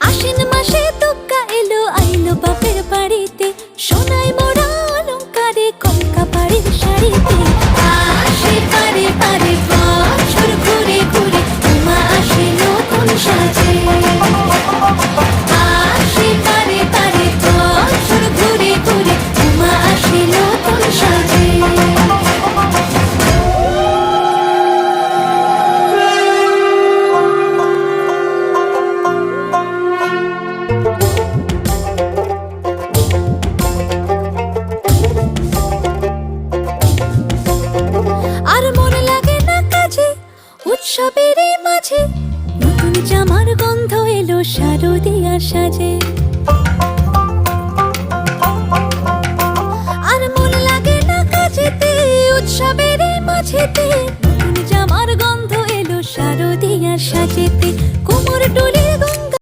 আশ্বিন মাসে তুক্কা এলো আইলো বাপের বাড়িতে, সোনায় মোড়া অলংকারে কলকা বাড়ির শাড়িতে। আসে পারে পারে বছর ঘুরে ঘুরে, উমা আসে নতুন সাজে। আসে পারে পারে বছর ঘুরে ঘুরে, উমা আসে নতুন সাজে। আর মন লাগে না কাজে উৎসবের এই মাঝে, নতুন জামার গন্ধ এলো শারদিয়ার সাজে। আর মন লাগে না কাজেতে উৎসবের এই মাঝেতে, নতুন জামার গন্ধ এলো শারদিয়ার সাজেতে। কোমর ডোলে